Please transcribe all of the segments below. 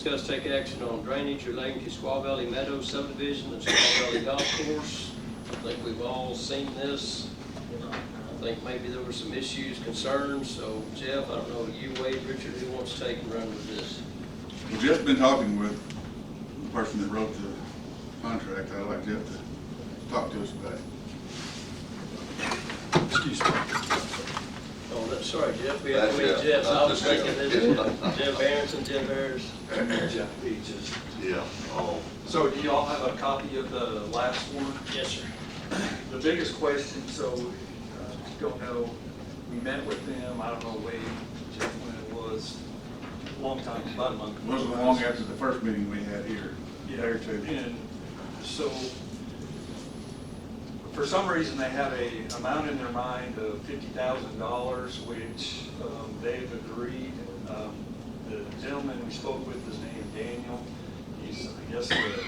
Discuss take action on drainage relating to Squaw Valley Meadows subdivision and Squaw Valley Golf Course. I think we've all seen this. I think maybe there were some issues, concerns. So Jeff, I don't know, you, Wade, Richard, who wants to take and run with this? Well, Jeff's been talking with the person that wrote the contract. I'd like Jeff to talk to us about it. Excuse me. Oh, that's sorry, Jeff. We have to Jeff. I was thinking this is Jeff Aronson, Jeff Harris. Jeff Peaches. Yeah. Oh. So do y'all have a copy of the last one? Yes, sir. The biggest question, so don't know, we met with them, I don't know, Wade, Jeff, when it was, a long time, about a month It ago. wasn't long after the first meeting we had here. Yeah, There too. and so, for some reason, they have a amount in their mind of $50,000, which they've agreed. The gentleman we spoke with is named Daniel. He's, I guess, the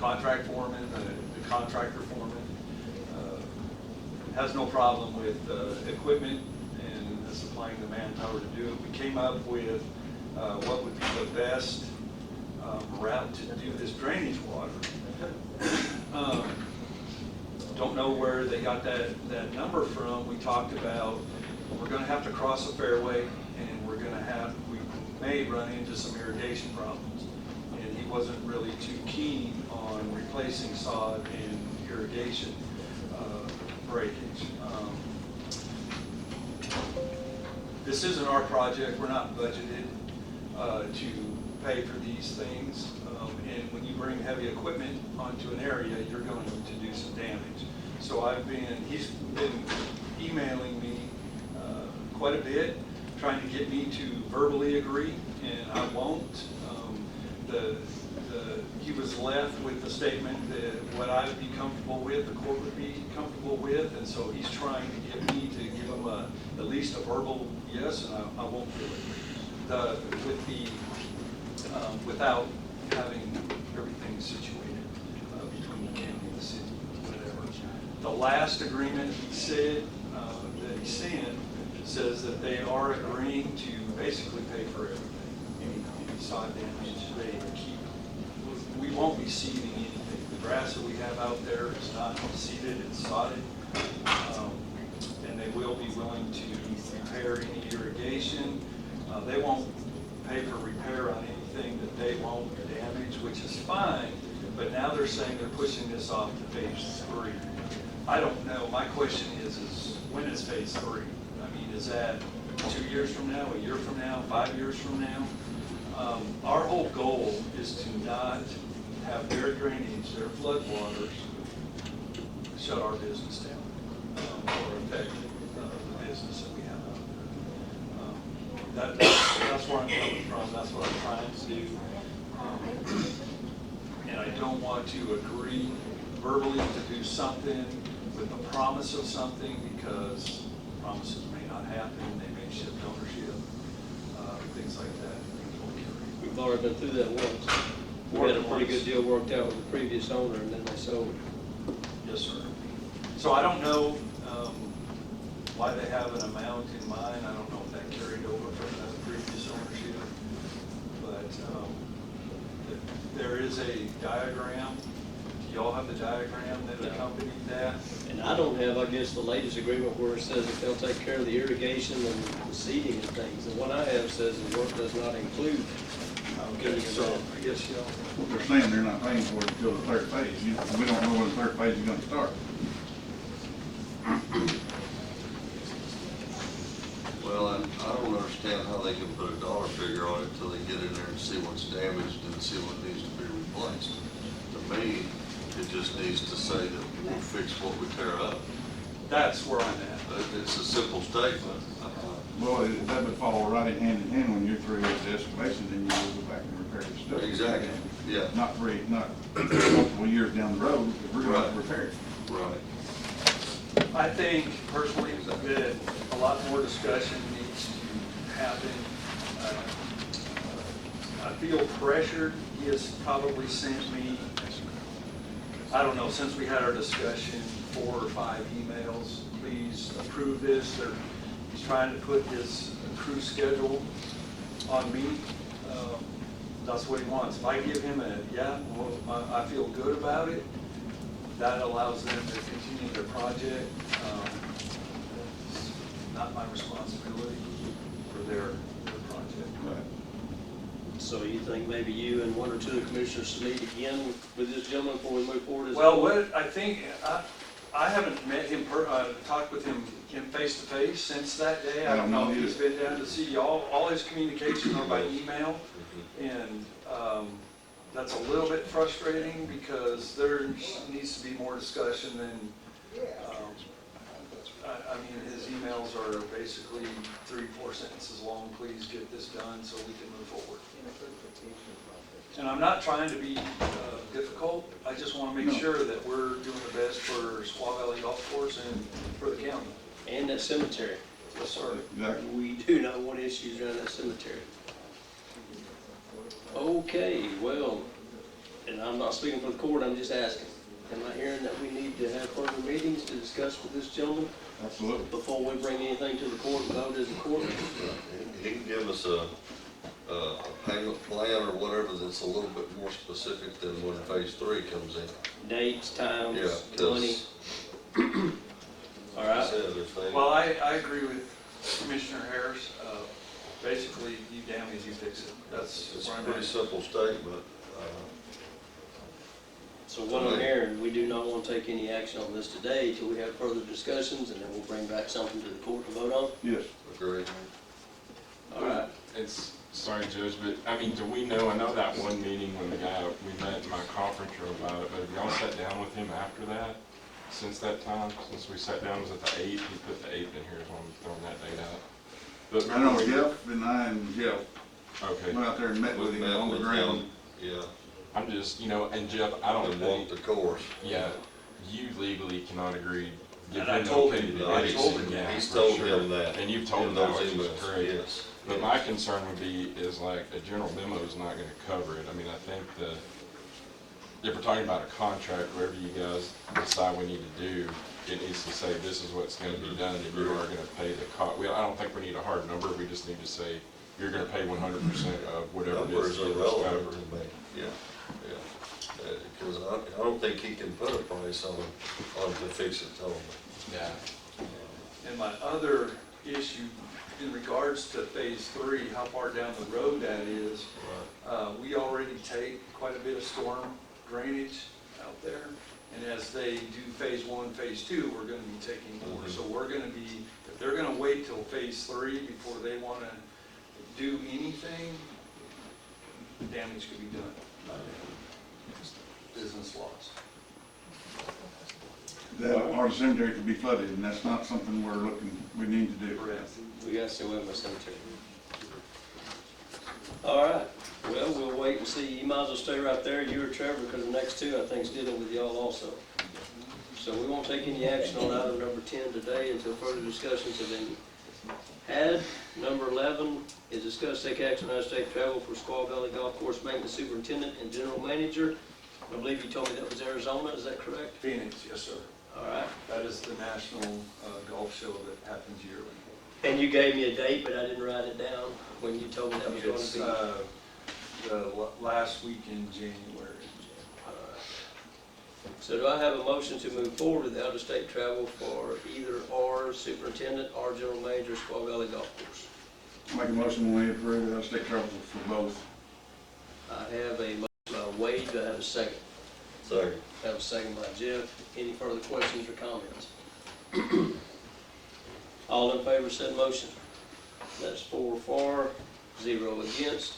contract foreman, the contractor foreman. Has no problem with equipment and supplying the manpower to do it. We came up with what would be the best route to do this drainage water. Don't know where they got that number from. We talked about we're going to have to cross a fairway, and we may run into some irrigation problems. And he wasn't really too keen on replacing sod and irrigation breakage. This isn't our project. We're not budgeted to pay for these things. And when you bring heavy equipment onto an area, you're going to do some damage. So he's been emailing me quite a bit, trying to get me to verbally agree, and I won't. He was left with the statement that what I would be comfortable with, the court would be comfortable with, and so he's trying to get me to give him at least a verbal yes, and I won't do it. Without having everything situated between the county and the city, whatever. The last agreement he said, that he sent, says that they are agreeing to basically pay for everything. Any sod damage, they keep. We won't be seeding anything. The grass that we have out there is not seeded, it's sodded. And they will be willing to repair any irrigation. They won't pay for repair on anything that they won't damage, which is fine, but now they're saying they're pushing this off to phase 3. I don't know. My question is when is phase 3? I mean, is that 2 years from now, a year from now, 5 years from now? Our whole goal is to not have their drainage, their floodwaters, shut our business down or affect the business that we have out there. That's where I'm coming from. That's what I'm trying to do. And I don't want to agree verbally to do something with the promise of something, because promises may not happen. They may shift ownership, things like that. We've already been through that once. We had a pretty good deal worked out with the previous owner, and then they sold it. Yes, sir. So I don't know why they have an amount in mind. I don't know if that carried over from the previous ownership, but there is a diagram. Do y'all have the diagram that accompanied that? And I don't have, I guess, the latest agreement where it says that they'll take care of the irrigation and the seeding and things. And what I have says the work does not include. Okay, so I guess y'all. They're saying they're not paying for it until the third phase. We don't know when the third phase is going to start. Well, I don't understand how they can put a dollar figure on it until they get in there and see what's damaged and see what needs to be replaced. To me, it just needs to say that we'll fix what we tear up. That's where I'm at. It's a simple statement. Well, that would fall right in hand when you're through with the excavation, then you will go back and repair the stuff. Exactly, yeah. Not multiple years down the road, if we're going to repair it. Right. I think personally that a lot more discussion needs to happen. I feel pressured. He has probably sent me, I don't know, since we had our discussion, 4 or 5 emails. Please approve this. He's trying to put his crew schedule on me. That's what he wants. If I give him a, yeah, well, I feel good about it, that allows them to continue their project. It's not my responsibility for their project. Right. So you think maybe you and one or two of the commissioners should meet again with this gentleman before we move forward? Well, what I think, I haven't met him, talked with him face to face since that day. I don't know if he's been down to see y'all. All his communications are by email, and that's a little bit frustrating because there needs to be more discussion than, I mean, his emails are basically 3-4 sentences long. Please get this done so we can move forward. And I'm not trying to be difficult. I just want to make sure that we're doing the best for Squaw Valley Golf Course and for the county. And that cemetery. Yes, sir. Exactly. We do not want issues around that cemetery. Okay, well, and I'm not speaking for the court, I'm just asking. Am I hearing that we need to have further meetings to discuss with this gentleman Absolutely. before we bring anything to the court and vote as a court? He can give us a payment plan or whatever that's a little bit more specific than when phase 3 comes in. Dates, times, Yeah, money. All right. Well, I agree with Commissioner Harris. Basically, you damage, you fix it. That's It's where a I'm pretty at. simple statement. So what I'm hearing, we do not want to take any action on this today till we have further discussions, and then we'll bring back something to the court to vote on. Yes. Agreed. All right. It's, sorry, Judge, but, I mean, do we know, I know that one meeting when the guy, we met in my conference room about it, but have y'all sat down with him after that? Since that time, since we sat down, was it the 8th? He put the 8th in here, so I'm throwing that date out. But I know Jeff and I and Jeff Okay, went out there and met with him on the ground. Yeah, I'm just, you know, and Jeff, I don't and walk think, the course. yeah, you legally cannot agree. give And I him told okay him to do that. it. I told him Yeah, that. He's for told sure. him that. And you've told in him that, those which is emails, great. yes. But my concern would be, is like, a general memo is not gonna cover it. I mean, I think if we're talking about a contract, whatever you guys decide we need to do, it needs to say this is what's gonna be done, and you are gonna pay the cost. I don't think we need a hard number, we just need to say, you're gonna pay 100% of whatever it Numbers is. are that is relevant covered. to me, yeah. Because I don't think he can put a price on to fix it totally. Yeah. And my other issue in regards to phase 3, how far down the road that is, we already take quite a bit of storm drainage out there. And as they do phase 1, phase 2, we're gonna be taking more. So we're gonna be, if they're gonna wait till phase 3 before they wanna do anything, damage could be done. Business loss. That our cemetery could be flooded, and that's not something we need to do. Correct. We got to stay away from the cemetery. All right. Well, we'll wait and see. You might as well stay right there, you or Trevor, because the next two, I think, is dealing with y'all also. So we won't take any action on item number 10 today until further discussions have been had. Number 11 is discuss take action on out-of-state travel for Squaw Valley Golf Course Maintenance Superintendent and General Manager. I believe you told me that was Arizona, is that correct? Phoenix, yes, sir. All right. That is the national golf show that happens yearly. And you gave me a date, but I didn't write it down when you told me that was going It's to be. the last week in January. So do I have a motion to move forward with out-of-state travel for either our superintendent or general manager, Squaw Valley Golf Course? Make a motion when we approve it, state travel for both. I have a motion by Wade, do I have a second? Second. I have a second by Jeff. Any further questions or comments? All in favor said motion. That's 4 for, 0 against.